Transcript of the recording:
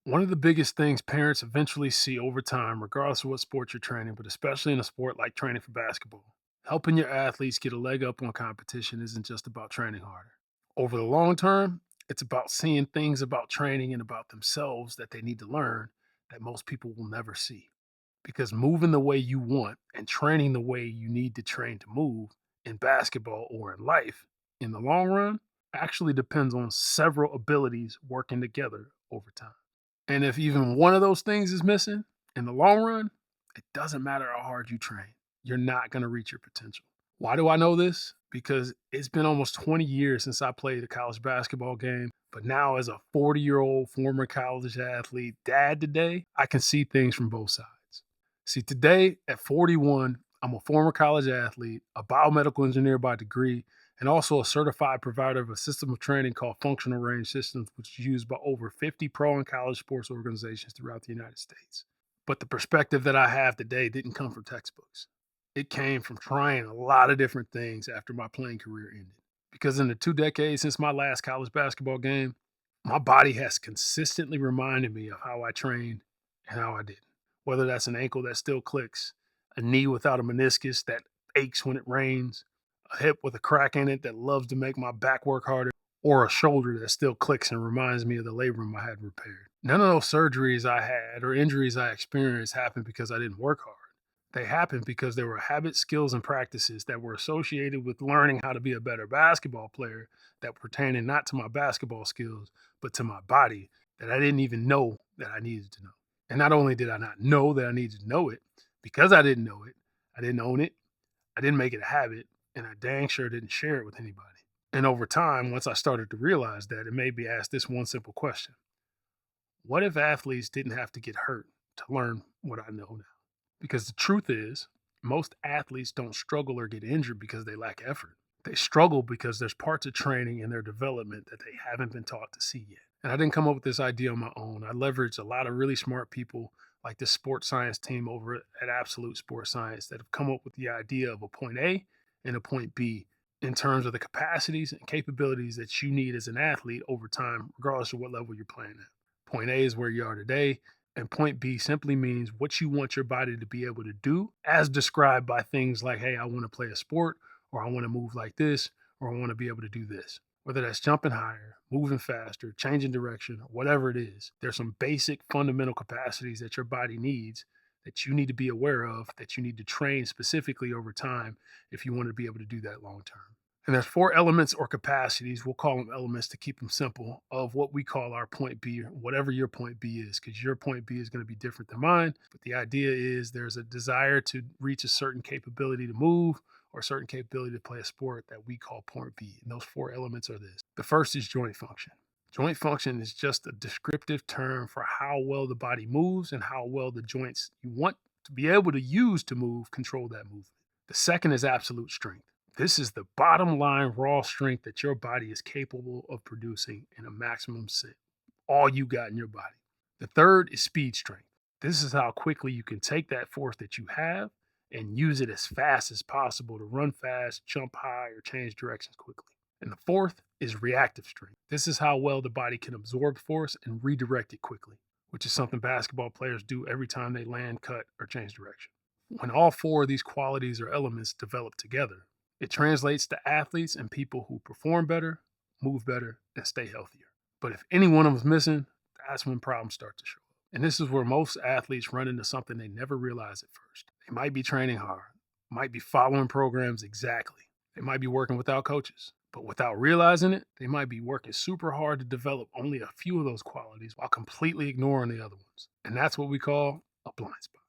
One of the biggest things parents eventually see over time, regardless of what sport you're training, but especially in a sport like training for basketball, helping your athletes get a leg up on competition isn't just about training harder. Over the long term, it's about seeing things about training and about themselves that they need to learn that most people will never see. Because moving the way you want and training the way you need to train to move in basketball or in life in the long run actually depends on several abilities working together over time. And if even one of those things is missing in the long run, it doesn't matter how hard you train. You're not going to reach your potential. Why do I know this? Because it's been almost 20 years since I played a college basketball game. But now, as a 40-year-old former college athlete, dad today, I can see things from both sides. See, today at 41, I'm a former college athlete, a biomedical engineer by degree, and also a certified provider of a system of training called Functional Range Systems, which is used by over 50 pro and college sports organizations throughout the United States. But the perspective that I have today didn't come from textbooks. It came from trying a lot of different things after my playing career ended. Because in the 2 decades since my last college basketball game, my body has consistently reminded me of how I trained and how I didn't. Whether that's an ankle that still clicks, a knee without a meniscus that aches when it rains, a hip with a crack in it that loves to make my back work harder, or a shoulder that still clicks and reminds me of the labrum I had repaired. None of those surgeries I had or injuries I experienced happened because I didn't work hard. They happened because there were habits, skills, and practices that were associated with learning how to be a better basketball player that pertaining not to my basketball skills, but to my body that I didn't even know that I needed to know. And not only did I not know that I needed to know it, because I didn't know it, I didn't own it, I didn't make it a habit, and I dang sure didn't share it with anybody. And over time, once I started to realize that, it made me ask this one simple question: what if athletes didn't have to get hurt to learn what I know now? Because the truth is, most athletes don't struggle or get injured because they lack effort. They struggle because there's parts of training in their development that they haven't been taught to see yet. And I didn't come up with this idea on my own. I leveraged a lot of really smart people like this sports science team over at Absolute Sports Science that have come up with the idea of a point A and a point B in terms of the capacities and capabilities that you need as an athlete over time, regardless of what level you're playing at. Point A is where you are today, and point B simply means what you want your body to be able to do, as described by things like, hey, I want to play a sport, or I want to move like this, or I want to be able to do this. Whether that's jumping higher, moving faster, changing direction, or whatever it is, there's some basic fundamental capacities that your body needs that you need to be aware of, that you need to train specifically over time if you want to be able to do that long term. And there's four elements or capacities, we'll call them elements to keep them simple, of what we call our point B, or whatever your point B is, because your point B is going to be different than mine. But the idea is there's a desire to reach a certain capability to move or a certain capability to play a sport that we call point B. And those four elements are this. The first is joint function. Joint function is just a descriptive term for how well the body moves and how well the joints you want to be able to use to move control that movement. The second is absolute strength. This is the bottom line raw strength that your body is capable of producing in a maximum set. All you got in your body. The third is speed strength. This is how quickly you can take that force that you have and use it as fast as possible to run fast, jump high, or change directions quickly. And the fourth is reactive strength. This is how well the body can absorb force and redirect it quickly, which is something basketball players do every time they land, cut, or change direction. When all four of these qualities or elements develop together, it translates to athletes and people who perform better, move better, and stay healthier. But if any one of them is missing, that's when problems start to show up. And this is where most athletes run into something they never realize at first. They might be training hard, might be following programs exactly. They might be working without coaches. But without realizing it, they might be working super hard to develop only a few of those qualities while completely ignoring the other ones. And that's what we call a blind spot.